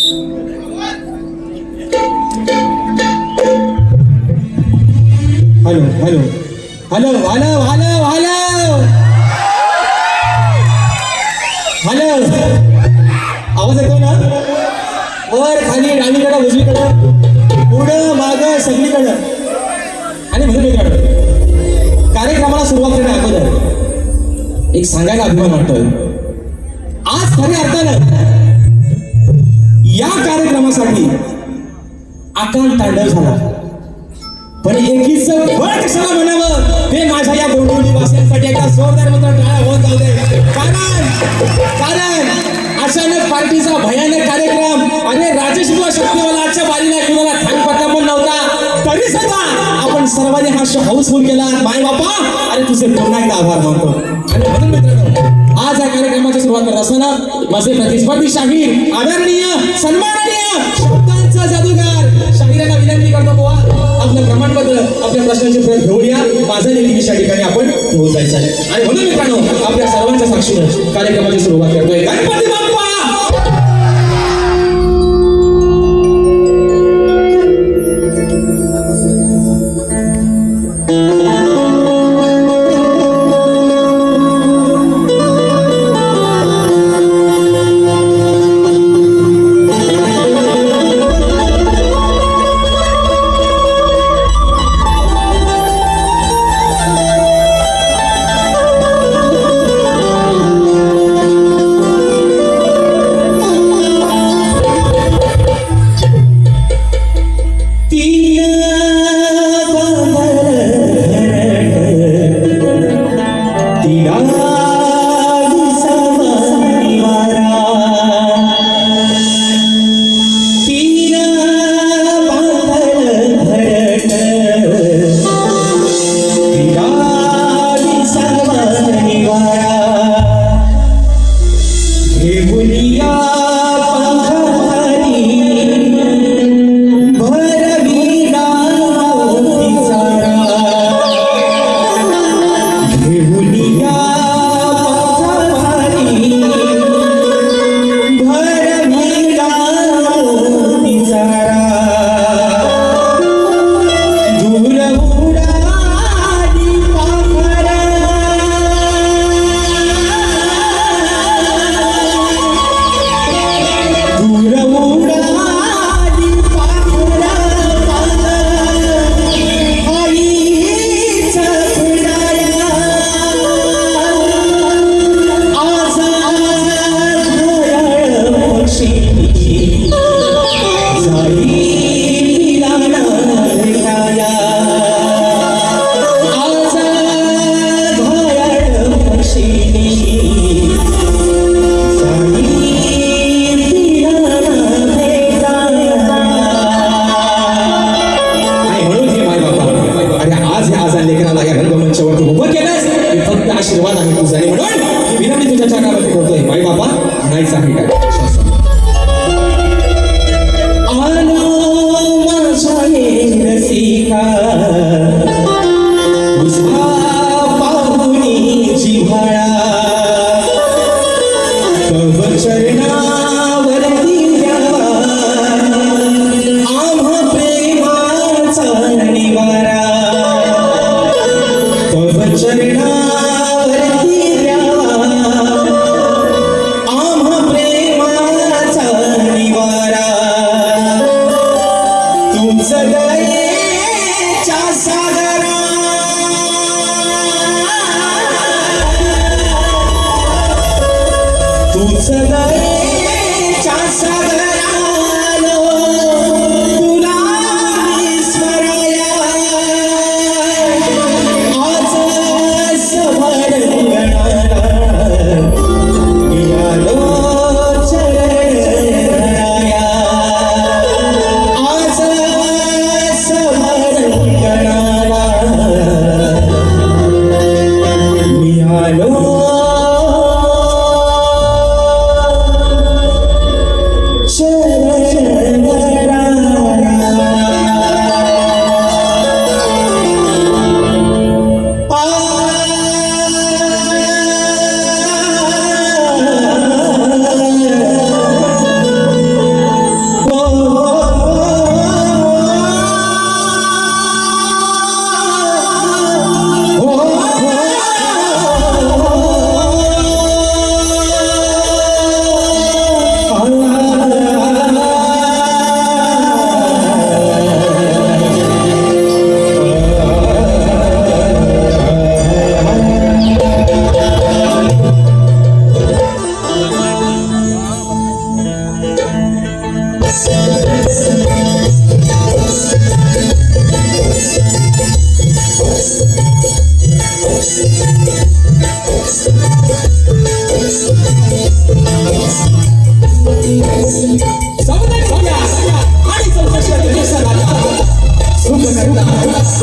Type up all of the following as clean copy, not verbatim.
Hello hello hello hello hello hello hello, आवाज येतो ना? वर खाली डावीकडं उजवीकडं पुढं मागं सगळीकडं. आणि म्हणून मित्रांनो, कार्यक्रमाला सुरुवात करण्या अगोदर एक सांगायला अभिमान वाटतोय. आज खऱ्या अर्थानं या कार्यक्रमासाठी अकाल तांडव झाला, पण एकीचं बळ कशाला म्हणावं ते माझ्या या गोंडवली वासियांसाठी एकदा जोरदार मंत्र टाळ्या होत जाऊ दे. कारण अचानक पार्टीचा भयानक कार्यक्रम, अरे राजेश बुवा शक्तीवाला आजच्या बारीला कुणाला थांगपत्ता पण नव्हता, तरी सुद्धा आपण सर्वांनी हा शो हाऊसफुल केला. माय बापा, अरे तुझे पुन्हा एकदा आभार मानतो. आणि म्हणून मित्रांनो, आज या कार्यक्रमाची सुरुवात करत असताना माझे प्रतिस्पर्धी शाहीर, आदरणीय सन्माननीय शब्दांचा जादूगार शाहीरांना विनंती करतो, बुवा आपलं प्रमाणपत्र आपल्या प्रश्नाचे उत्तर घेऊया. माझा देखील विषया ठिकाणी आपण घेऊन जायचं आहे. आणि म्हणून मित्रांनो, आपल्या सर्वांच्या साक्षीनं कार्यक्रमाची सुरुवात करतोय. गणपती बाप्पा.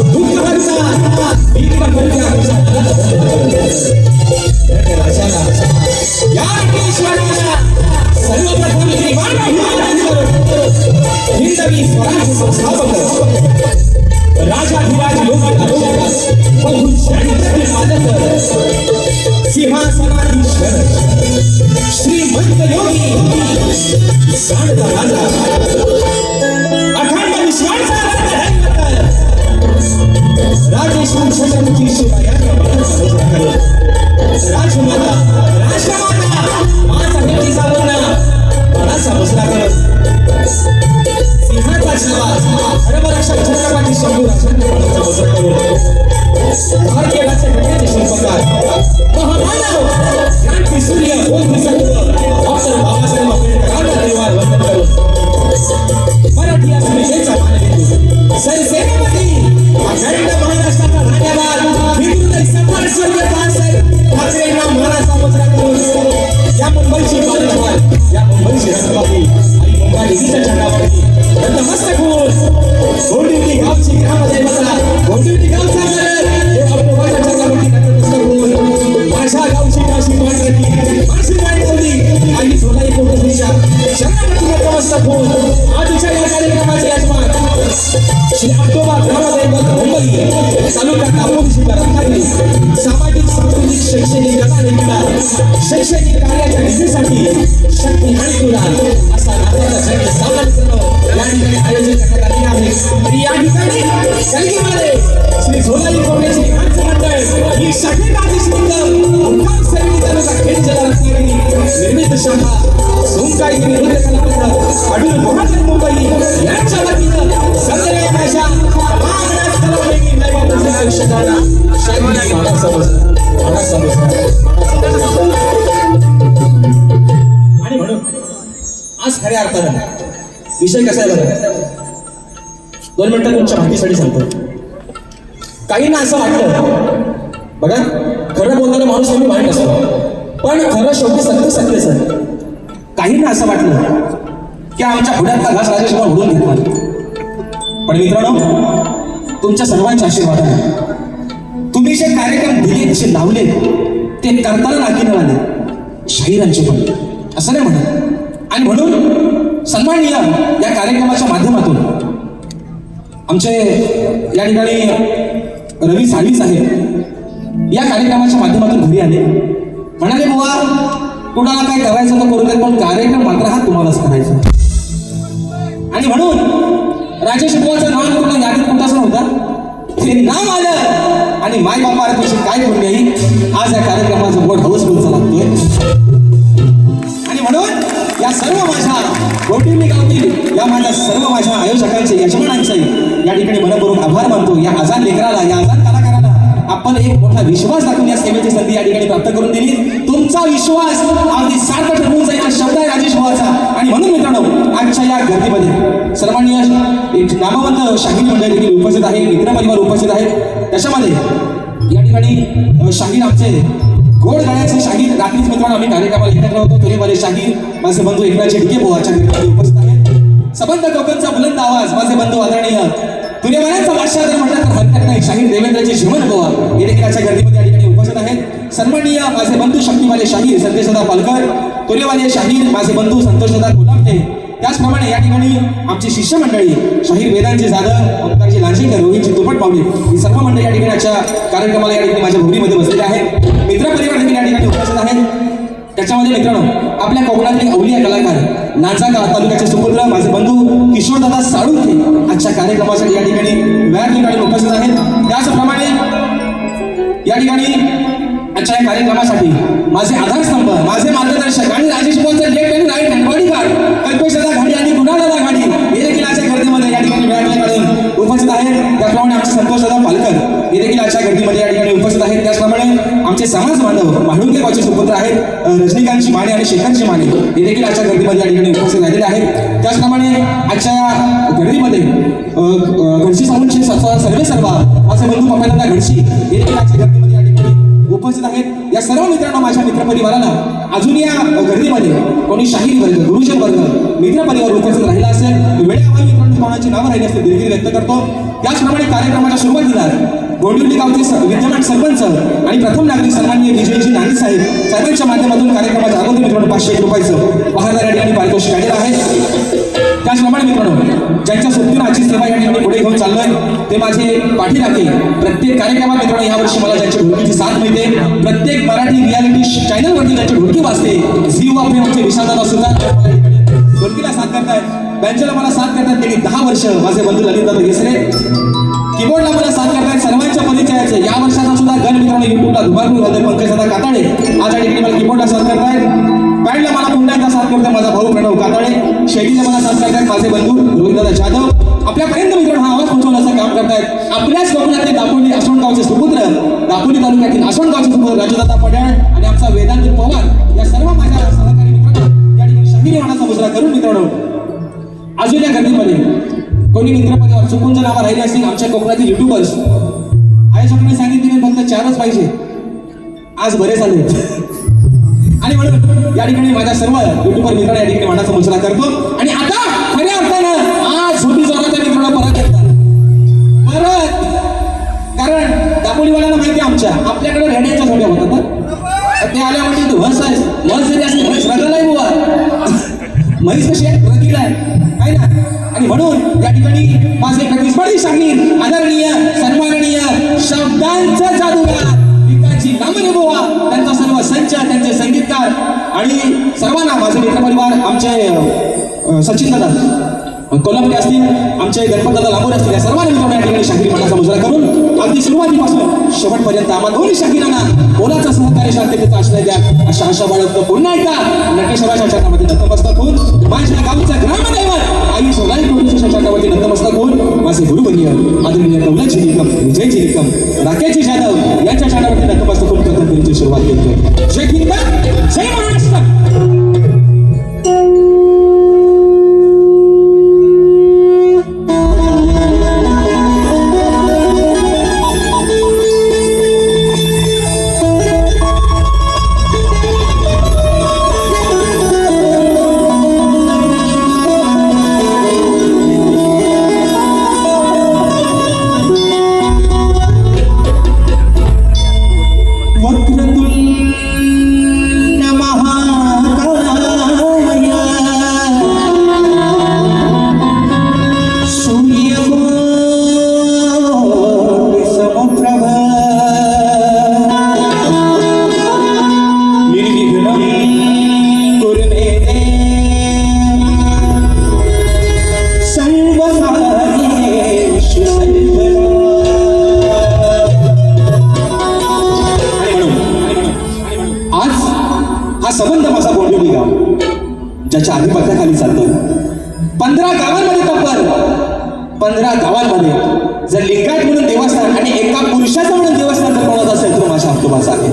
दुःख हरता भीक करत्या राजाला या ईश्वराला सर्वप्रथम हिंदवी स्वराज्य संस्थापक राजाधिराज लोकाधिराज सिंहासनाधीश्वर श्रीमंत योगी सांडता राजा अखंड विश्वाचा राजेश्वर छत्रपती शिवरायांना राजमाता माझा भेटीचा मुलगा मनाचा बसला करत सिंहाचा छावा धर्मरक्षक छत्रपती शंभूराजांनी मनाचा बसला करून भारतीय राज्यघटनेचे शिल्पकार महामानव क्रांती सूर्य बोधिसत्व डॉक्टर बाबासाहेब आंबेडकरांना परिवार वंदन करून मराठी अस्मितेचा मानवेंदू सरसेनापती अखंड महाराष्ट्राचा धन्यवाद हिंदू सम्राट स्वर्गीय बाळासाहेब ठाकरेंना मानाचा मुजरा करून या मुंबईची पालकवाल या मुंबईची रंगबाई आणि मुंबई दिल्लीच्या झेंडावरती नतमस्तक होऊन गोंदिवली गावची ग्रामदेवता गोंदिवली गावचा देव ऑक्टोबरच्या चंद्रावरती नतमस्तक होऊन माझ्या गावची काशी पांढरती माशी पांढरवली आणि सोलाई कोटरीच्या चंद्रावरती नतमस्तक होऊन आजच्या या कार्यक्रमाचे यजमान श्री ऑक्टोबर ग्रामदेवता मुंबई तालुका दापोली रत्नागिरी सामाजिक सांस्कृतिक शैक्षणिक गटाने शैक्षणिक कार्याच्या निधीसाठी शक्ती आणि कुरान असा नात्याचा जग सामना करणं या ठिकाणी आयोजन करण्यात आले आहे आणि या ठिकाणी कलगीमध्ये श्री झोलाई कोटेची नाट्य मंडळ ही शाखेगाठी सुंदर मुक्काम सैनी तालुका खेड जिल्हा रत्नागिरी निर्मित शाखा सोमकाळगिरी नृत्य कलामंडळ अडूर महाजन मुंबई यांच्या वतीनं सगळ्या भाषा महाराज कलावैकी नैवापूरच्या आयुष्याला शाही माडा समज आणि म्हणून आज खऱ्या अर्थानं विषय कसा आहे बघा 2 मिनिटं तुमच्या माहितीसाठी सांगतो काहींना असं वाटतं बघा खरं बोलणारा माणूस नेहमी वाईट असतो पण खरं शेवटी सत्य सत्यच आहे काहींना असं वाटलं की आमच्या पुढ्यातला घास राजेश्वर उडून घेतला पण मित्रांनो तुमच्या सर्वांच्या आशीर्वादाने तुम्ही जे कार्यक्रम दिले जे लावले ते करताना नाकी न आले शाहिरांचे पण असं नाही म्हणत आणि म्हणून सन्माननीय या कार्यक्रमाच्या माध्यमातून आमचे या ठिकाणी रवी साळवी साहेब या कार्यक्रमाच्या माध्यमातून घरी आले म्हणाले बुवा कुणाला काय करायचं तर करू दे पण कार्यक्रम मात्र हा तुम्हालाच करायचा आणि म्हणून राजेश बुवाचं नाव कुठं यादीत कुठं होता ते नाव आलं आणि माय बापा तुझी काय करून नाही आज या कार्यक्रमाचं बोर्ड हाऊसफुलचा लागतोय आणि म्हणून या सर्व माझ्या गोटिवली गावतील या माझ्या सर्व माझ्या आयोजकांचे यजमानांचे या ठिकाणी मनपूर्वक आभार मानतो या आजाद लेकराला या आजाद कलाकाराला आपण एक मोठा विश्वास दाखवून या सेवेची संधी या ठिकाणी प्राप्त करून दिली तुमचा विश्वास अगदी सार्थ ठरवून जायचा शब्द आहे राजेश भावाचा आणि म्हणून मित्रांनो आजच्या या गर्दीमध्ये सर्वांनी एक नामवंत शाहीर मंडळ देखील उपस्थित आहे मित्र परिवार उपस्थित आहेत त्याच्यामध्ये या ठिकाणी शाहीर आमचे गोड गळ्याचे शाहीर रात्रीच मित्रांनो आम्ही कार्यक्रमाला एकत्र होतो तुरेवाले शाहीर माझे बंधू एकनाथजी ढिके बुवाच्या ठिकाणी उपस्थित आहेत सबंध कोकणचा बुलंद आवाज माझे बंधू आदरणीय तुरेवाल्यांचा बादशाह जर म्हटलं तर हरकत नाही शाहीर देवेंद्रजी जीवन बुवा हे देखील आजच्या गर्दीमध्ये या ठिकाणी उपस्थित आहेत सन्माननीय माझे बंधू शक्तीवाले शाहीर संदेशदा पालकर तुरेवाले शाहीर माझे बंधू संतोषदा गुलामटे त्याचप्रमाणे या ठिकाणी आमची शिष्यमंडळी शाहीर वेदांची जाधव ओंकारजी लांजेकर रोहितजी तुपट पावले ही सर्व मंडळी या ठिकाणी आजच्या कार्यक्रमाला या ठिकाणी माझ्या भोवरीमध्ये बसलेले आहेत मित्रपरिवार देखील या ठिकाणी उपस्थित आहेत त्याच्यामध्ये मित्रांनो आपल्या कोकणातले अवलिया कलाकार नांदगाव तालुक्याचे सुपुत्र माझे बंधू किशोरदादा साळुंखे आजच्या कार्यक्रमासाठी या ठिकाणी वेळात ठिकाणी उपस्थित आहेत त्याचप्रमाणे या ठिकाणी आजच्या या कार्यक्रमासाठी माझे आधारस्तंभ माझे मार्गदर्शक आणि राजेश बुवांचे लेफ्ट आणि राईट हँड बॉडीगार्ड कल्पेशदा घाडी आणि गुणादादा घाडी हे देखील आजच्या गर्दीमध्ये या ठिकाणी वेळात उपस्थित आहेत त्याचप्रमाणे आमचे संतोषदादा पालकर हे देखील आजच्या गर्दीमध्ये या ठिकाणी उपस्थित आहेत त्याचप्रमाणे आमचे समाज बांधव माडुंगे गावचे सुपुत्र आहेत रजनीकांतची माने आणि शेखरची माने हे देखील आजच्या गर्दीमध्ये या ठिकाणी उपस्थित झालेले आहेत त्याचप्रमाणे आजच्या या गर्दीमध्ये घडशी सामूंचे सर्वे सर्वा माझे बंधू पप्पांना घडशी हे देखील आजच्या गर्दीमध्ये या ठिकाणी उपस्थित उपस्थित आहेत या सर्व मित्रांना, माझ्या मित्रपरिवाराला अजून या गर्दीमध्ये कोणी शाहीर वर्ग, गुरुजन वर्ग मित्रपरिवार उपस्थित राहिला असेल, वेळेअभावी मित्रांनो कोणाची नावं राहिली असतील दिलगिरी व्यक्त करतो. त्याचप्रमाणे कार्यक्रमाच्या सुरुवातीला गोंदिवली गावचे विद्यमान सरपंच आणि प्रथम नागरिक सन्माननीय विजयजी नांदी साहेबांच्या माध्यमातून कार्यक्रमाच्या अगोदर मित्रांनो 501 रुपयाचं पहारदार या ठिकाणी पारितोषिक आलेलं आहे. त्याचप्रमाणे मित्रांनो ज्यांच्या सोबतीनं आजची सेवा या ठिकाणी पुढे घेऊन चाललोय ते माझे पाठीराखे. प्रत्येक कार्यक्रमात मित्रांनो यावर्षी मला ज्यांची ढोलकीची साथ मिळते, प्रत्येक मराठी रियालिटी चॅनलवरती ज्यांची ढोलकी वाजते, झी वापरे आमचे विशालदादा सुद्धा ढोलकीला साथ करतायत. बँचला मला साथ करतात गेली 10 वर्ष माझे बंधू ललितदादा घेसरे. कीबोर्डला मला साथ करतायत सर्वांच्या परिचयाचं या वर्षाचा सुद्धा गण मित्रांनो युट्यूबला धुमाकूळ घालतोय पंकजदादा काताळे आज या ठिकाणी मला कीबोर्डला साथ करतायत. बँडला मला पुन्हा एकदा साथ करतोय माझा भाऊ प्रणव काताळे. शेतीला मला साथ करतायत माझे बंधू रोहितदादा जाधव. आपल्यापर्यंत मित्रांनो हा आवाज पोहोचवण्याचं काम करतायत आपल्याच कोकणातील दापोली आसवणगावचे सुपुत्र, दापोली तालुक्यातील आसवणगावचे सुपुत्र राजूदादा पड्याळ आणि आमचा वेदांत पवार या सर्व माझ्या सहकारी मित्रांनो या ठिकाणी शाहीर मानाचा मुजरा करून मित्रांनो अजून या गर्दीमध्ये कोणी मित्रपरिवार चुकून जर नावं राहिली असतील आमच्या कोकणातील युट्यूबर्स आयोजकांनी सांगितले फक्त 4च पाहिजे, आज बरे झाले आणि म्हणून या ठिकाणी माझ्या सर्व युट्यूबर मित्रांना या ठिकाणी मानाचा मुजरा करतो. आणि आता खऱ्या अर्थानं आज झोपी जोराच्या मित्रांना परत येतात परत, कारण दापोलीवाल्यांना माहिती आमच्या आपल्याकडे रेड्याच्या झोड्या होतात ते आल्या म्हणजे तू हस आहेस, म्हस जरी असली म्हैस रगला आहे बुवा, म्हैस कशी आहे रगीला आहे ना. आणि म्हणून या ठिकाणी माझे प्रतिस्पर्धी शाहीर आदरणीय सन्माननीय शब्दांचा जादूगार पिकाची नामने बुवा, त्यांचा सर्व संच, त्यांचे संगीतकार आणि सर्वांना माझे मित्रपरिवार आमचे सचिन दादा कोल्हापुरी असतील, आमचे गणपत दादा लांबोर असतील, या सर्वांना मित्रांनो या ठिकाणी शाहिरी मानाचा मुजरा करून अगदी सुरुवातीपासून शेवटपर्यंत आम्हा दोन्ही शाहिरांना मोलाचा सहकार्य शांततेचा आश्रय द्या अशा आशा बाळगतो. पुन्हा एकदा नटेश्वराच्या चरणामध्ये नतमस्तक होऊन माझ्या गावचा ग्रामदैवत आई सोनाली टोळीच्या चरणावरती नतमस्तक होऊन माझे गुरुवर्य आदरणीय दौलतजी निकम, विजयजी निकम, राकेशजी जाधव यांच्या चरणावरती नतमस्तक होऊन प्रथम फेरीची सुरुवात करतोय. जय हिंद, जय महाराष्ट्र. संबंध माझा गोंदिवली गाव ज्याच्या आधिपत्याखाली चालतोय. 15 गावांमध्ये तब्बल 15 गावांमध्ये जर लिंगायत म्हणून देवस्थान आणि एका पुरुषाचं म्हणून देवस्थान जर कोणाचं असेल तर माझ्या आप्तोबाचं आहे.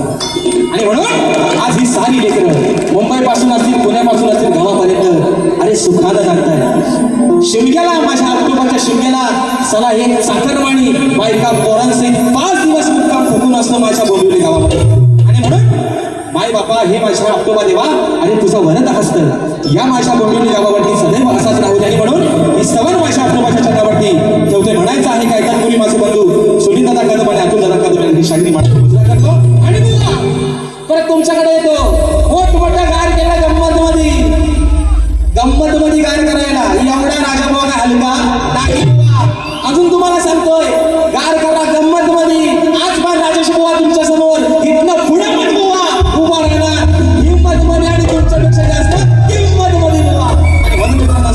आणि म्हणून आज ही सारी लेकरं मुंबईपासून असतील, पुण्यापासून असतील, गावापर्यंत अरे सुखानं जागताय. शिमग्याला माझ्या आप्तोबाच्या शिमग्याला चला एक चाकरमानी बायका पोरांसहित 5 दिवस मुक्काम फुकून असतो माझ्या गोंदिवली गावामध्ये. आणि म्हणून माय बापा हे माझ्या आप्तोबा देवा आणि तुझं वरद हस्त या माझ्या गोंदिवली गावावरती सदैव असाच राहू द्या. म्हणून ही सवन माझ्या आप्तोबाच्या चरणावरती ठेवते. म्हणायचं आहे काय तर पूर्वी माझे बंधू सुनील दादा कदम आणि अतुल दादा कदम यांनी शाहिरी मांडतो मुजरा करतो. आणि परत तुमच्याकडे येतो मोठमोठा गार केला गंमत मध्ये गार करायला एवढा राजाभाऊ काय हलका नाही. अजून तुम्हाला सांगतोय गार करा गंमत मध्ये. आज पण राजेश बुवा तुमच्या समोर इथनं पुढे पण बुवा उभा राहणार हिंमत मध्ये आणि तुमच्यापेक्षा जास्त किंमत मध्ये बुवा. आणि म्हणून मित्रांनो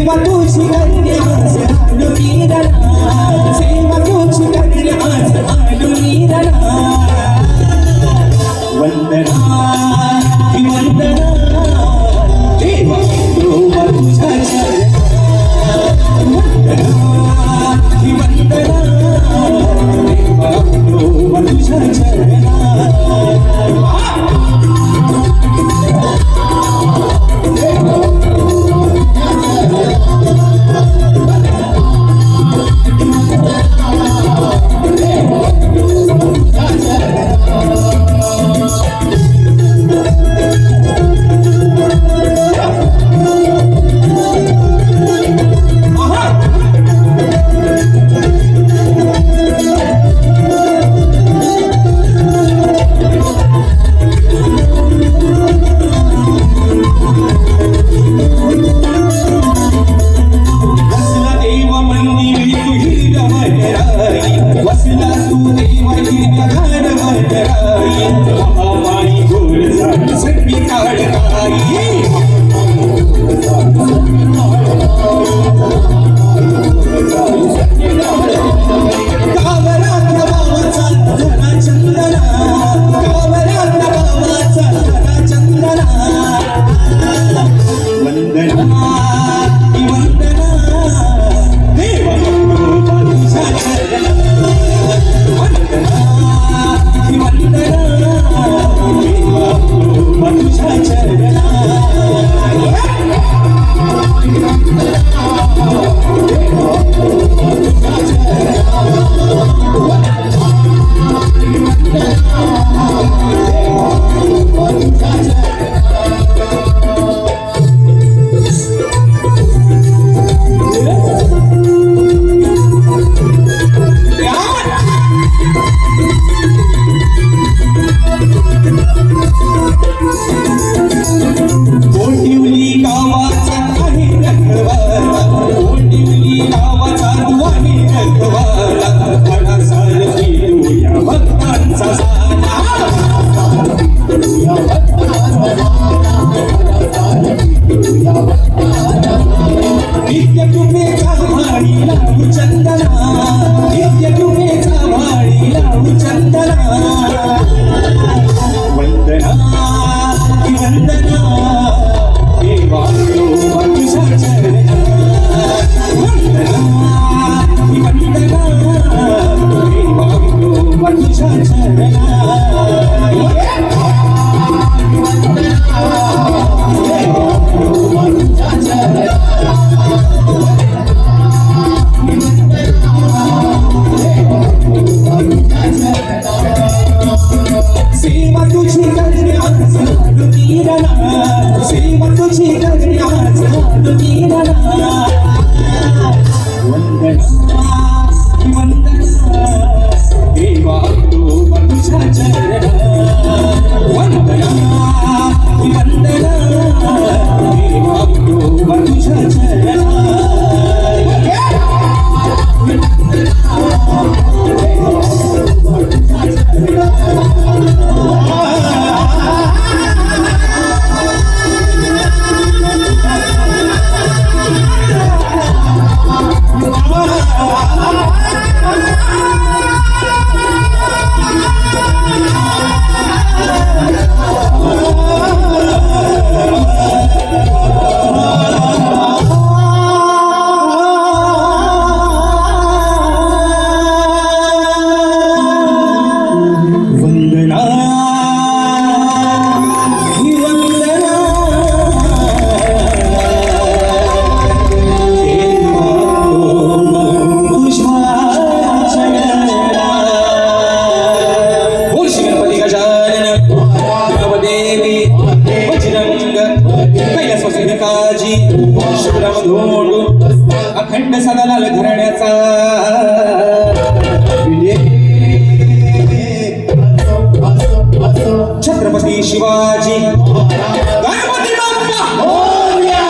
सेवा तुझी करणे आज आलो मी रणा सेवा तुझी करणे आज आलो मी रणा वंदना ही वंदना देवा देवा तुझ्या चरणात वंदना ही वंदना देवा देवा तुझ्या चरणात अखंड सदालाल घराण्याचा छत्रपती शिवाजी गणपती बाप्पा मोरया.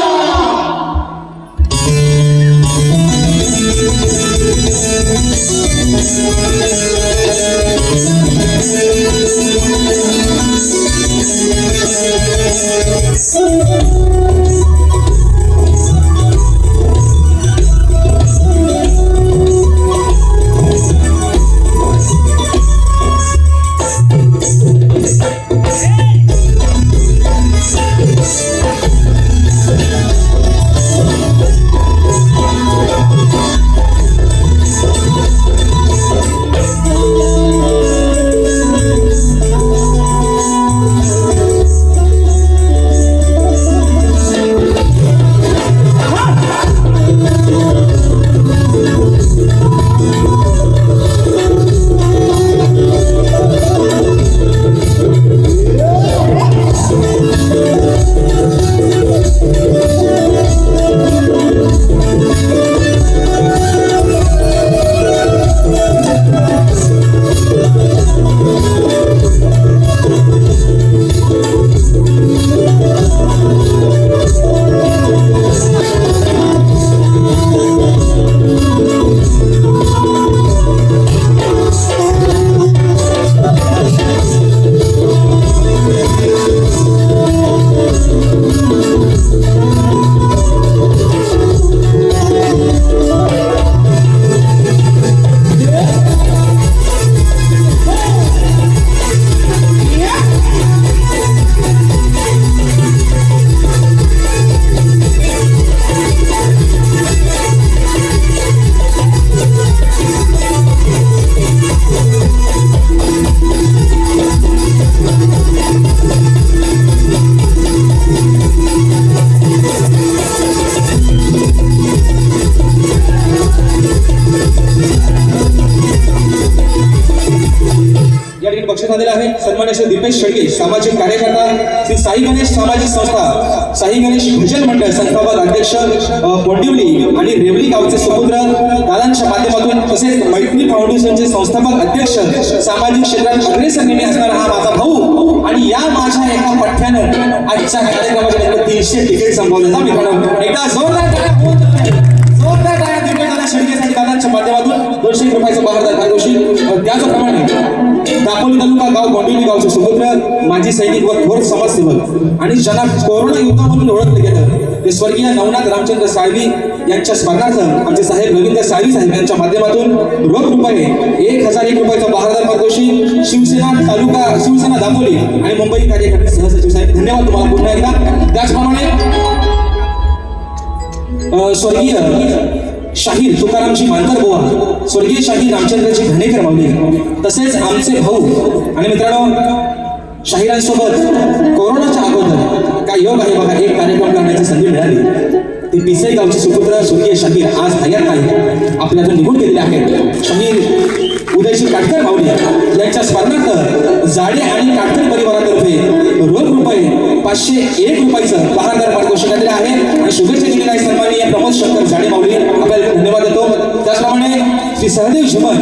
झालेला आहे. सन्मान्य श्री दीपेश शेळके सामाजिक कार्यकर्ता, श्री साई गणेश सामाजिक संस्था, साई गणेश भजन मंडळ संस्थापक अध्यक्ष बोंडिवली आणि रेवली गावचे सुपुत्र दादांच्या माध्यमातून, तसेच मैत्री फाउंडेशनचे संस्थापक अध्यक्ष, सामाजिक क्षेत्रात अग्रेसर नेहमी असणारा हा माझा भाऊ, आणि या माझ्या एका पठ्ठ्यानं आजच्या कार्यक्रमाच्या 300 तिकीट संपवले. मित्रांनो एकदा जोरदार टाळ्या दीपेशदादा शेळकेसाठी दादांच्या माध्यमातून 200 रुपयाचं बहारदार पारितोषिक. त्याचप्रमाणे दापोली तालुका गाव गोंदिवली गावचे सुपुत्र, माजी सैनिक व थोर समाजसेवक आणि ज्यांना कोरोना योद्धा म्हणून ओळखलं गेलं ते स्वर्गीय नवनाथ रामचंद्र साळवी यांच्या स्मरणार्थ आमचे साहेब रवींद्र साळवी साहेब यांच्या माध्यमातून रोख रुपये 1001 रुपयाचं बहारदार पारितोषिक शिवसेना तालुका, शिवसेना दापोली आणि मुंबई कार्यकर्ते सहसचिव साहेब, धन्यवाद तुम्हाला पुन्हा एकदा. त्याचप्रमाणे स्वर्गीय शाहीर तुकारामजी मानकर बुवा, स्वर्गीय शाहीर रामचंद्रजी घाणेकर माऊली, तसेच आमचे भाऊ. आणि मित्रांनो शाहिरांसोबत कोरोनाच्या अगोदर काय योग आहे बघा, एक कार्यक्रम करण्याची संधी मिळाली. ते पिसई गावचे सुपुत्र स्वर्गीय शाहीर आज हयात नाही, आपल्यातून निघून गेलेले आहेत. शाहीर उदयजी काटकर माऊली यांच्या स्मरणार्थ जाडे आणि काटकर परिवारातर्फे रोख रुपये 501 रुपयाचं बहारदार पारितोषिक दिले आहे आणि शुभेच्छा दिलेल्या आहे सन्माननीय प्रमोद शंकर जाडे माऊली, आपल्याला धन्यवाद देतो. त्याचप्रमाणे श्री सहदेव झुमन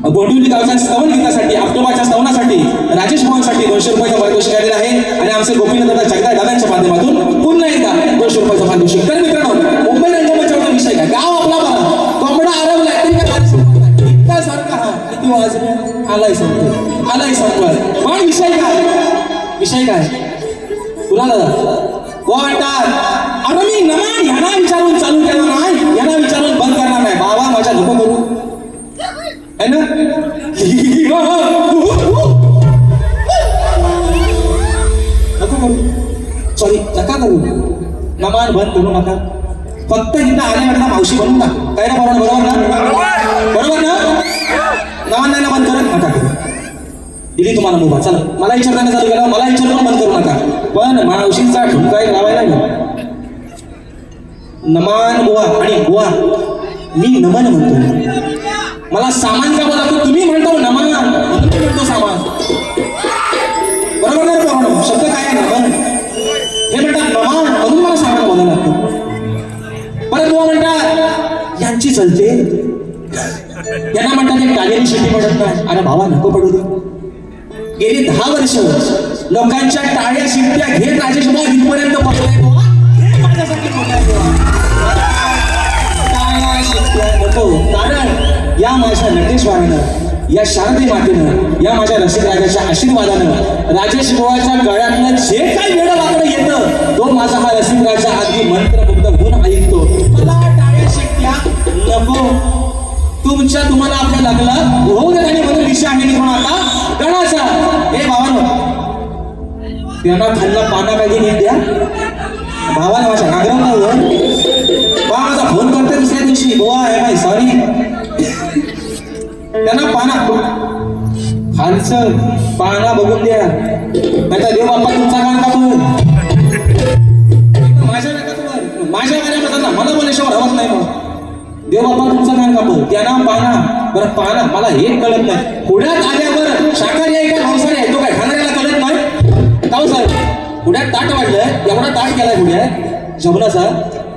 गोंदिवली गावच्या स्तवन गीतासाठी, ऑक्टोबरच्या स्तवनासाठी राजेश भवनसाठी 200 रुपयाचं पारितोषिक दिलेलं आहे आणि आमचे गोपीनाथ जगदाय दादांच्या माध्यमातून पुन्हा एकदा 200 रुपयाचं पारितोषिक. तर मित्रांनो मुंबई रंगमंचाचा विषय काय, गाव आपला बघा कोंबडा आरवलाय तरी काय इतका सारखा हा किती वाजले आलाय संपत. पण विषय काय तुला दादा को म्हणतात, अरे मी नमान ह्यांना विचारून चालू केला नाही, ह्यांना विचारून बंद करणार नाही. बाबा माझ्या नको करू है ना, नको करू, सॉरी नका करू, नमान बंद करू नका. फक्त इथं आल्यानंतर मावशी बनवून टाक. काय ना बरोबर ना, नमान नाही ना बंद करत नका करू. दिली तुम्हाला मुभा, चला मला विचारताना चालू केला, मला विचारून बंद करू नका. पण मावशीचा ठुमका लावायला नाही. नमान बुवा आणि बुवा मी नमन म्हणतो, मला सामान का बोला, तुम्ही म्हणतो नमन, मी म्हणतो सामान. बरोबर नाही बरोबर, शब्द काय आहे नमन, हे म्हणतात नमान म्हणून मला सामान बोलायला लागतं. परत बुवा म्हणतात यांची चलते, यांना म्हणतात एक टाळ्याची शिटी पडत नाही. अरे भावा नको पडू दे. गेली 10 वर्ष लोकांच्या टाळ्या शिट्ट्या घेत राजेश बुवा इथपर्यंत पोहोचलाय. बुवा हे माझ्यासाठी मोठा आहे बुवा. टाळ्या शिट्ट्या नको, कारण या माझ्या नटेश्वरानं, या शारदी मातेनं, या माझ्या रसिकराजाच्या आशीर्वादानं राजेश बुवाच्या गळ्यातलं जे काही वेळ वाकडं येतं तो माझा हा रसिकराजा अगदी मंत्रमुग्ध होऊन ऐकतो. मला टाळ्या शिट्ट्या नको, तुम्हाला आपल्या लागला होऊ दे आणि म्हणून विषय आहे म्हणून आता गणाचा. हे भावानं त्यांना खाल्ला पाना पाहिजे नीट द्या. भावाला माझ्या नागरावर बा माझा फोन करते दुसऱ्या दिवशी, बुवा आहे बाई सॉरी, त्यांना पाना खालचं पाना बघून द्या. नाहीतर देव बाप्पा तुमचा कान कापून माझ्या गाण्यामध्ये मला बोलेश्वर हवत नाही. मग देव बाप्पा तुमचा कान कापून त्यांना पाना, बरं पाना मला हे कळत नाही. पुण्यात आल्यावर शाकाहारी आहे का मांसाहारी आहे तो काय खाणाऱ्याला कळत नाही. काऊ साहेब पुण्यात ताट वाढलंय, एवढा ताट केलाय पुण्यात जेवणाचा,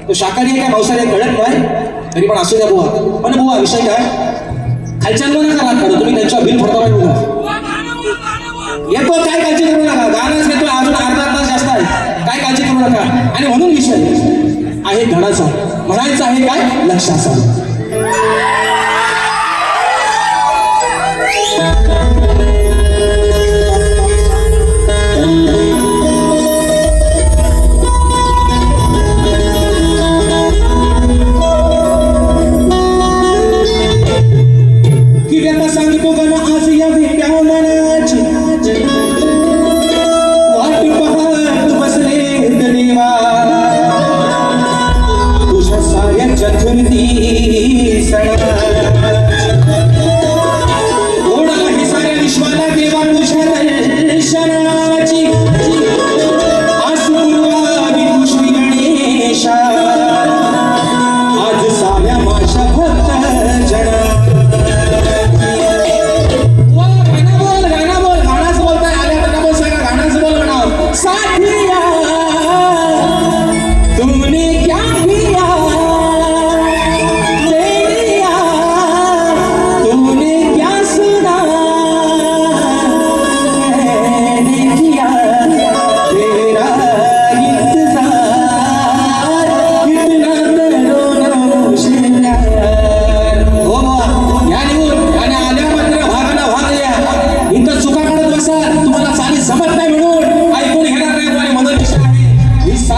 तो शाकाहारी आहे का मांसाहारी आहे कळत नाही. तरी पण असू द्या बुवा. पण बुवा विषय काय, खालच्या नका राग करू, तुम्ही त्यांच्या बिल भरता पाहिजे येतो, काय काळजी करू नका. गाणंच घेतो अजून अर्धा तास जास्त आहे, काय काळजी करू नका. आणि म्हणून विषय आहे गणाचा, म्हणायचं आहे काय लक्ष असावं. सांगतो गण आज या भेट्या मनाची वाट पाहत बसले देवा, तुझ्या साऱ्या चतुर्थी सणा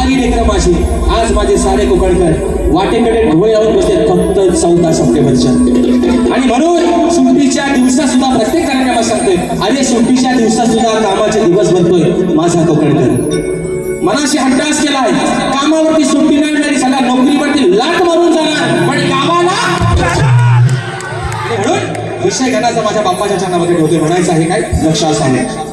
सारी लेकरं माझी, आज माझे सारे कोकणकर वाटेकडे ढोळे लावून बसले फक्त 14 सप्टेंबरच्या. आणि म्हणून सुट्टीच्या दिवसात सुद्धा प्रत्येक कार्यक्रमात सांगतोय, अरे सुट्टीच्या दिवसात सुद्धा कामाचे दिवस बनतोय माझा कोकणकर. मनाशी हट्टास केला आहे, कामावरती सुट्टी नाही मिळाली, सगळ्या नोकरीवरती लाट मारून जाणार, पण गावाला. आणि म्हणून विषय घराचा माझ्या बाप्पाच्या चरणामध्ये ठेवतोय. म्हणायचं आहे काय, लक्षात सांगा.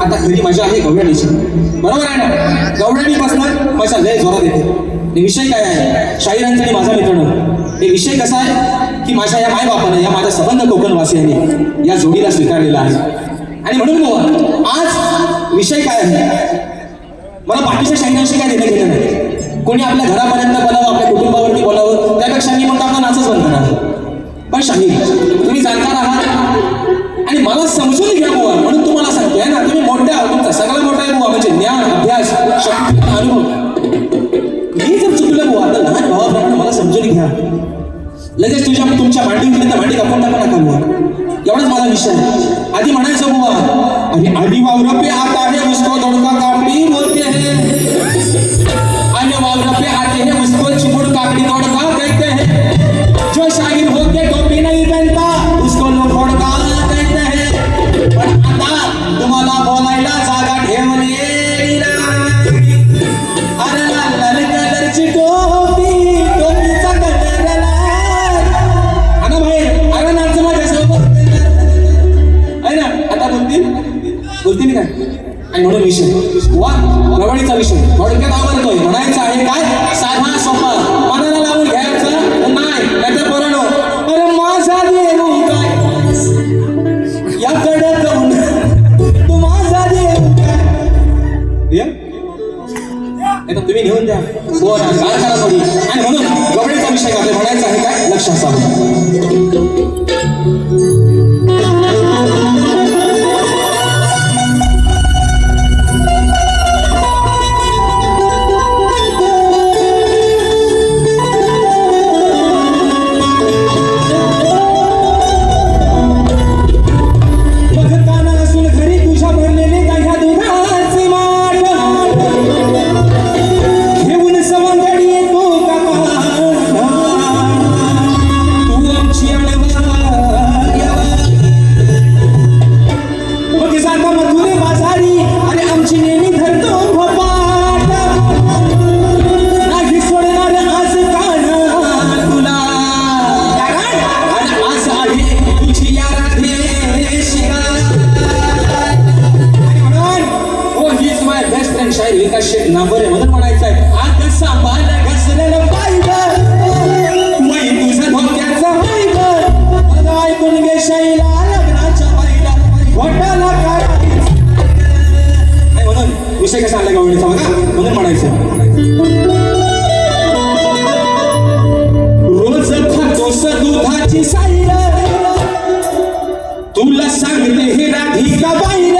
आता खरी मजा आहे गवळणीची, बरोबर आहे ना? गवळणी बसणार मजा लय जोरात येते. आणि विषय काय आहे शाहिरांचा आणि माझा मित्रांनो, हे विषय कसा आहे की माझ्या या मायबापानं, या माझा संबंध कोकणवासियांनी या जोडीला स्वीकारलेला आहे. आणि म्हणून बुवा आज विषय काय आहे, मला बाकीच्या शाहिरांशी काय देणं घेणं नाही. कोणी आपल्या घरापर्यंत बोलावं, आपल्या कुटुंबावरती बोलावं, त्यापेक्षा मी म्हणतो आपला नाचच बंद करा. पण शाहीर तुम्ही जाणकार आहात आणि मला समजून घ्या बुवा, म्हणून तुम्हाला सांगतोय ना, तुम्ही मोठे आहात, तुमचा सगळा मोठा आहे बुवा, म्हणजे ज्ञान, अभ्यास, शक्ती, अनुभव. मी जर चुकलं बुवा तर लहान भावाप्रमाणे मला समजून घ्या. लगेच तुमच्या मांडी उठली तर मांडी कापून टाका नका बुवा, एवढाच माझा विषय आहे. आधी म्हणायचं बुवा, आणि आधी वावर पे आता है उसको दोडका काकडी बोलते हैं, आणि वावर पे आते हैं उसको चिमुड़ काकडी दोडका कहते हैं. जो शाहीर होके टोपी नहीं पहनता उसको लोग दोडका कहते हैं. पण आता तुम्हाला बोलायला जागा ठेवलेली नाही. अरे लाल कलरची टोपी, टोपीचा कलर लाल. आता बाहेर अरे नाच माझ्यासोबत आहे ना. आता बोलतील काय? आणि म्हणून विषय वा रवळीचा विषय थोडक्यात आवडतोय. म्हणायचं आहे काय, साधा सोपा, मनाला लावून घ्यायचं नाही. त्याच्या पोरांनो, अरे माझा देऊ काय याकडे जाऊन तू माझा देऊ काय, आता तुम्ही घेऊन द्या बोला काय करा थोडी. आणि म्हणून रवळीचा विषय आपले म्हणायचं आहे काय, लक्ष असावं. विषय कसा आला गवळीचा बघा, म्हणून म्हणायचं रोज खातोस दुधाची साईर, तुला सांगते हे राधिका बाईर.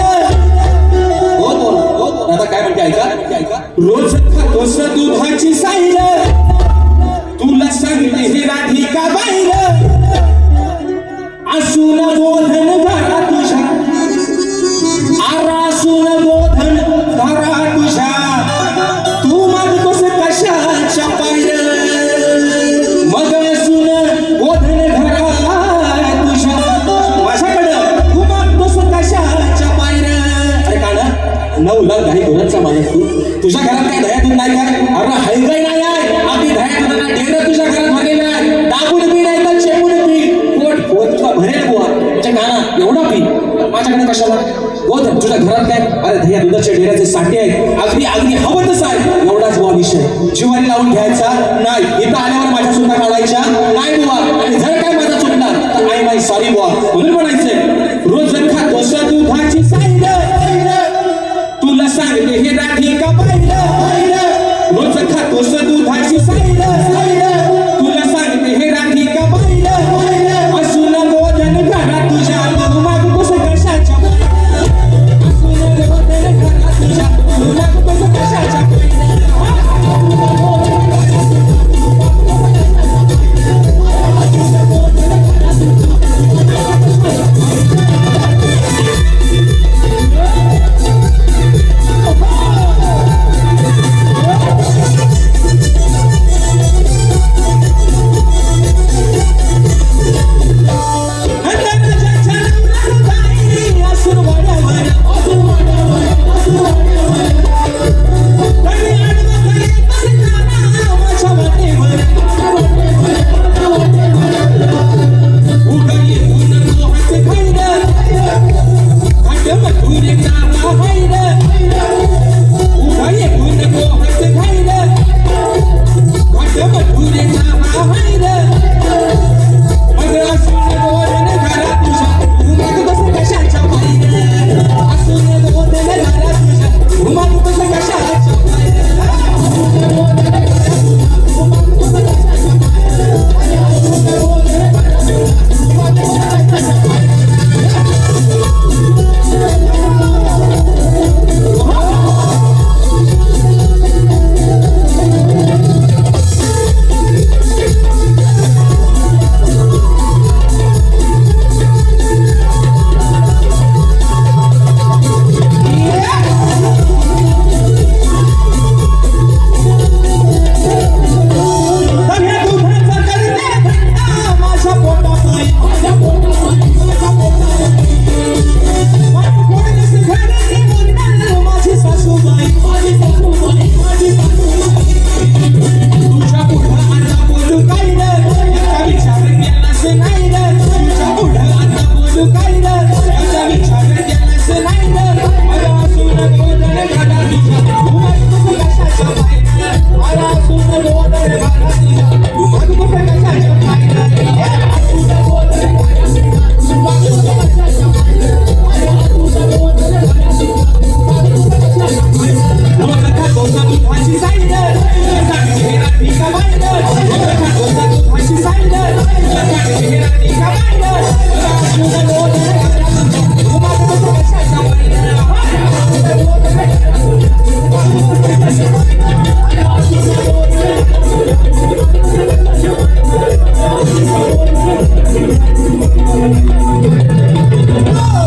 हो आता काय म्हणते ऐका. रोज खातोस दुधाची साईर, तुला सांगते हे राधिका बाईर. असून बोधन घरा तुझ्या, आरासून बोधन धरा तुझ्या, तू मागतोस कशाच्या पायऱ्या. मग असून बोधन धरा तुझ्या, माझ्याकडं तू मागतोस कशाच्या पायऱ्या. अरे का ना 9 लाख दही दोरांचा मालक तू, तुझ्या घरात काय दह्या दूध नाही काय? अरे हलगाई नाही आहे, आपली दह्या दुधाला ढेर तुझ्या घरात भरलेला आहे. दाबून पी नाही तर चेपून पी, पोट तुझा भरेल बुवा. तुझ्या काना एवढा पी, माझ्याकडे कशाला? गोधन तुझ्या घरात काय? अरे दह्या दुधाच्या ढेऱ्याचे साठे आहेत, अगदी हवं तसं आहे. एवढाच बुवा विषय, जीवारी लावून घ्यायचा नाही. इथं आल्यावर माझ्या सुद्धा काढायच्या नाही बुवा. आणि जर काय माझा चुकला तर आय माय सॉरी बुवा. म्हणून म्हणायचंय रोज खातोस दुधाची साईर, तुला सांगते हे राधिका बाईर. रोज खातोस दुधाची साईर, तुला सांगते हे राधिका बाईर. असून बोधन घरा तुझ्या, तू मागतोस कशाच्या? असून बोधन घरा तुझ्या, तू मागतोस कशाच्या?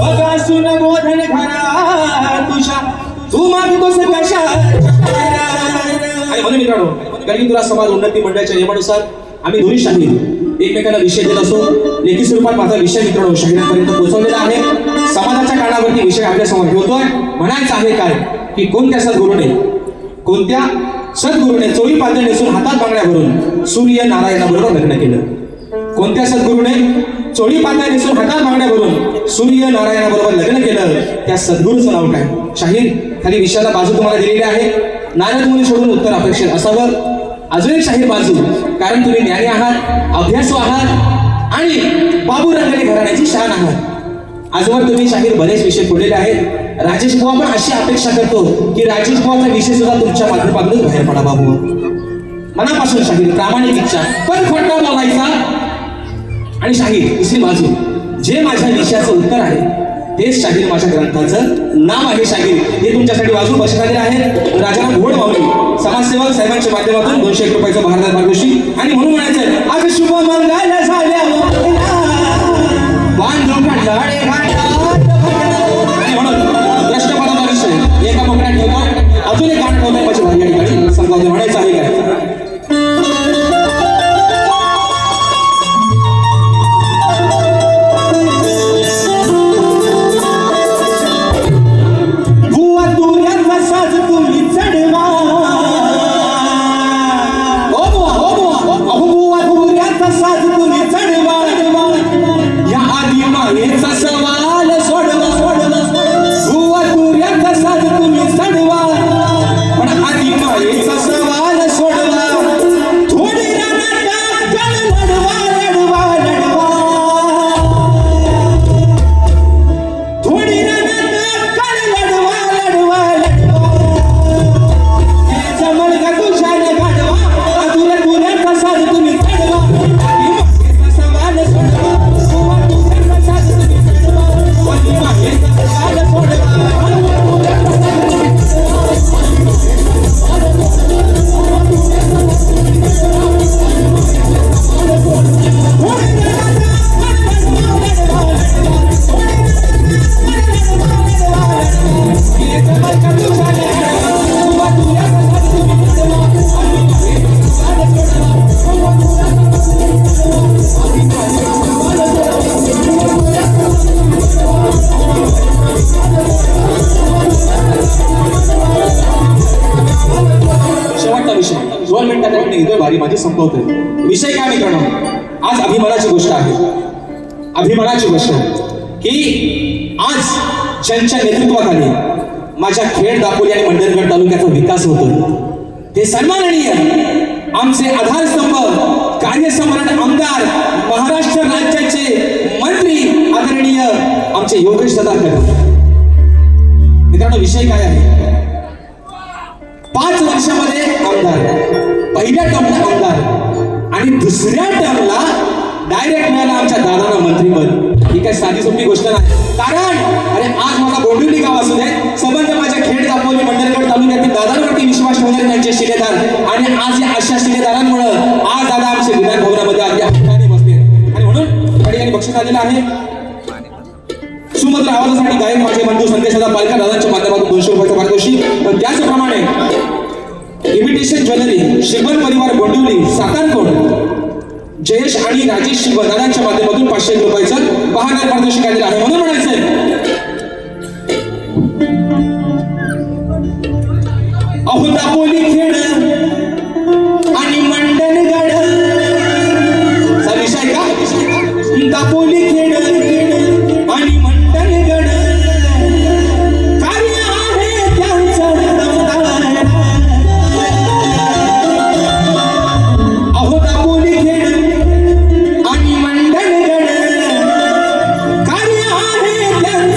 बघासून बोधन घरा तुझ्या तू मागतोस कशा आणि म्हणून मित्रांनो कारण तुला समाज उन्नती मंडळाच्या नियमानुसार आम्ही दोन्ही शाहीर एकमेकांना विषय देत असतो. लेखी स्वरूपात माझा विषय मित्रांनो शाहिरांपर्यंत पोहोचवलेला आहे. समाजाच्या कारणावरती विषय आपल्या समोर ठेवतोय. म्हणायचं आहे काय की कोणत्या सद्गुरूने चोळी पातळ नेसून हातात बांगड्या भरून सूर्य नारायणाबरोबर लग्न केलं. कोणत्या सद्गुरूने चोळी पातळ नेसून हातात बांगड्या भरून सूर्य नारायणाबरोबर लग्न केलं त्या सद्गुरूचं नाव काय? शाहीर खाली विषयाला बाजू तुम्हाला दिलेली आहे. नारद मुनी सोडून उत्तर अपेक्षित असावं. अजून एक शाहीर बाजू कारण तुम्ही ज्ञानी आहात, अभ्यासू आहात आणि बाबू रंगले घराण्याची शान आहात. आजवर तुम्ही शाहीर बरेच विषय फोडलेले आहेत. राजेश बुवा पण अशी अपेक्षा करतो की राजेश बुवाचा विषय सुद्धा तुमच्या माध्यमातूनच बाहेर पडा बाबू. मनापासून शाहीर प्रामाणिक इच्छा पण खोटा बोलायचा. आणि शाहीर दुसरी बाजू जे माझ्या विषयाचं उत्तर आहे तेच शाहीर माझ्या ग्रंथाचं नाव आहे. शाहीर हे तुमच्यासाठी बाजू बसणारे आहेत. राजाराम घोड माऊली समाजसेवक साहेबांच्या माध्यमातून 201 रुपयाचं भारतात मार्गदर्शी आणि म्हणून म्हणायचं आज शुभ मंगल झाल्या बांधू खंडाळे आणि म्हणून प्रश्नपदाचा विषय एका कोकणात ठेवतो. अजून एक गाणं ठेवतो माझ्या भाई या ठिकाणी समजावते. म्हणायचं आहे काय माझी संपवतोय. विषय काय मित्रांनो आज अभिमानाची गोष्ट आहे. अभिमानाची गोष्ट की आज ज्यांच्या नेतृत्वाखाली माझ्या खेड दापोली आणि मंडणगड तालुक्याचा विकास होतोय ते सन्माननीय आमचे आधारस्तंभ कार्यसम्राट आमदार महाराष्ट्र राज्याचे मंत्री आदरणीय आमचे योगेश दादा कदम. मित्रांनो विषय काय आहे 5 वर्षामध्ये आमदार पहिल्या टर्मला आमदार आणि दुसऱ्या टर्मला डायरेक्ट मिळाला आमच्या दादांना मंत्रीपद. ही काय साधी सोपी गोष्ट नाही. कारण अरे आज माझा बोंडिवली गाव असू दे संबंध माझ्या खेड दापोली मंडणगड तालुक्यातील दादांवरती विश्वास ठेवणारे त्यांचे शिलेदार आणि आज या अशा शिलेदारांमुळे आज दादा आमच्या विधान भवनामध्ये अगदी हक्काने बसले आणि म्हणून ठिकाणी बक्षीस आलेलं आहे. सुमधुर आवाजासाठी गायक माझे बंधू संदेश पालका दादांच्या माध्यमातून 200 रुपयाचं पारितोषिक. त्याचप्रमाणे इमिटेशन ज्वेलरी शिल्पन परिवार बोंडिवली सातारकोट जयेश आणि राजेश शिल्प दादांच्या माध्यमातून 500 रुपयाचं 52 पारितोषिक आलेलं आहे. म्हणून म्हणायचंय अहो दापोली खेड आणि मंडणगड चा विषय का दापोली खेड आणि मंडणगड कार्य आहे त्यांचं दमदार. अहो दापोली खेड आणि मंडणगड कार्य आहे त्यांचं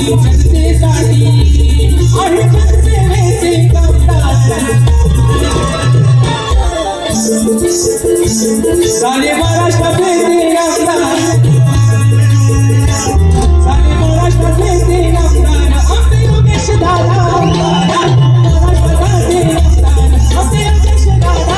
जनतेसाठी आहे जनसेवेचे कामदार सारे महाराष्ट्रातले ते आमदार सारे महाराष्ट्रातले ते आमदार आमचे योगेश दादा महाराष्ट्रातले आमदार आमचे योगेश दादा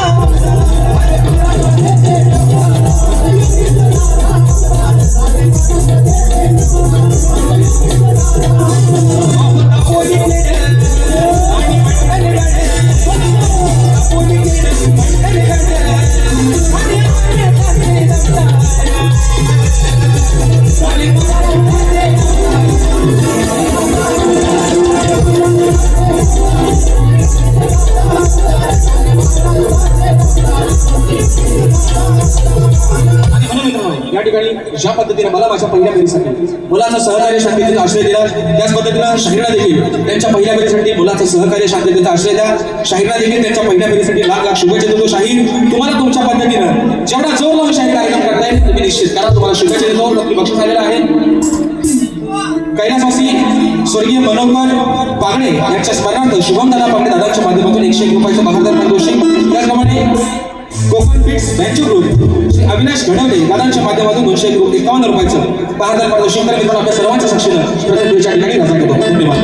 या ठिकाणी ज्या पद्धतीने मला माझ्या पहिल्या फेरीसाठी मुलाचं सहकार्य शांततेचा आश्रय दिला त्याच पद्धतीनं शाहीरला देखील त्यांच्या पहिल्या फेरीसाठी मुलाचं सहकार्य शांततेचा आश्रय द्या शाहीरला देखील त्यांच्या पहिल्या फेरीसाठी लाख लाख शुभेच्छा देतो शाहीर तुम्हाला तुमच्या पद्धतीनं जेवढा जोर लावून शाहीर कार्यक्रम करताय तुम्ही निश्चित करा तुम्हाला शुभेच्छा देतो नक्की बक्षीस आलेलं आहे कैलासवासी स्वर्गीय मनोहर पागणे यांच्या स्मरणार्थ शुभमदादा पागणे दादांच्या माध्यमातून 101 रुपयाचं बहादर पारितोषिक त्याचप्रमाणे Konkan fits bench group Shri Avinash घडवले दादांच्या माध्यमातून 251 रुपयाचं बहादर पारितोषिक तर मित्रांनो आपल्या सर्वांच्या साक्षीनं प्रथम पुढच्या ठिकाणी हजर करतो धन्यवाद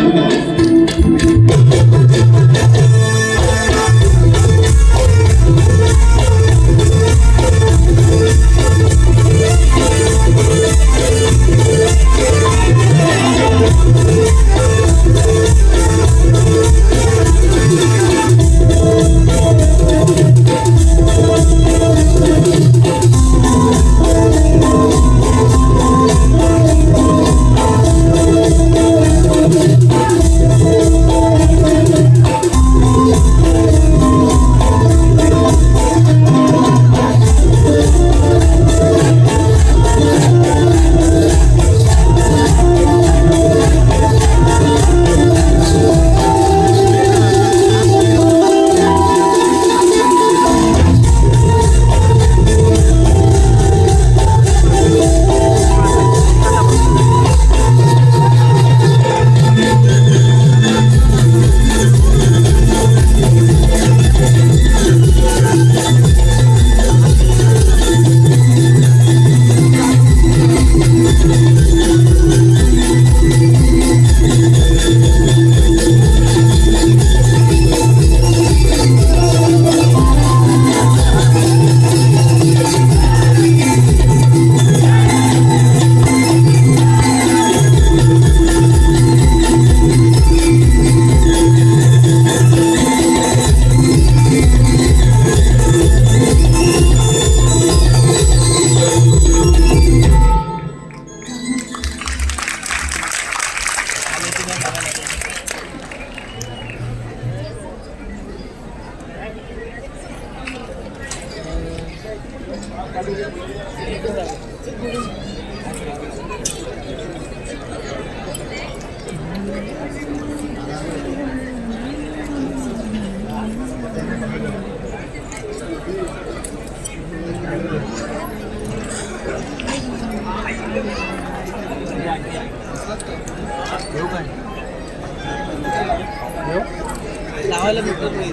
लावायला भेटत नाही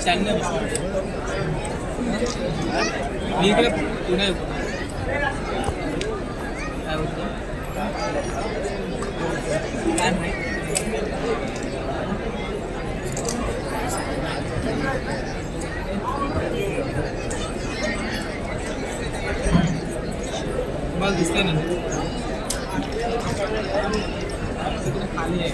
शान्य मी इकडे पुणे काय बोलतो काय माहिती मला दिसतंय ना खाली आहे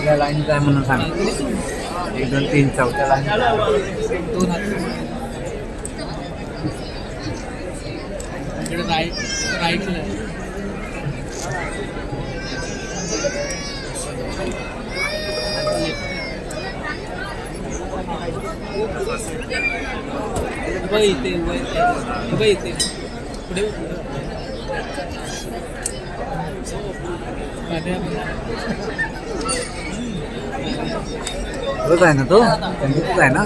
या लाईन काय म्हणून सांग 1 2 3 चौथ्या लाईन 2 हात इकडे राईटला इथे पुढे बरोबर आहे ना तो आहे ना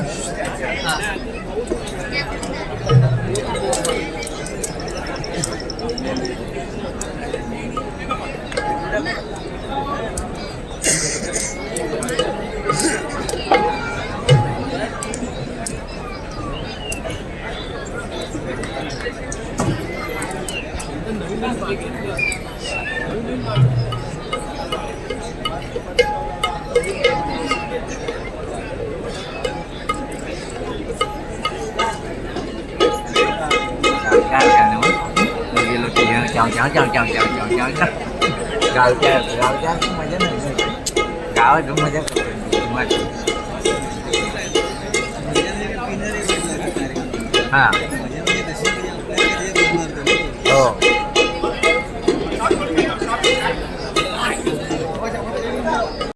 गावच्या मजा नाही गावात मजा हा हो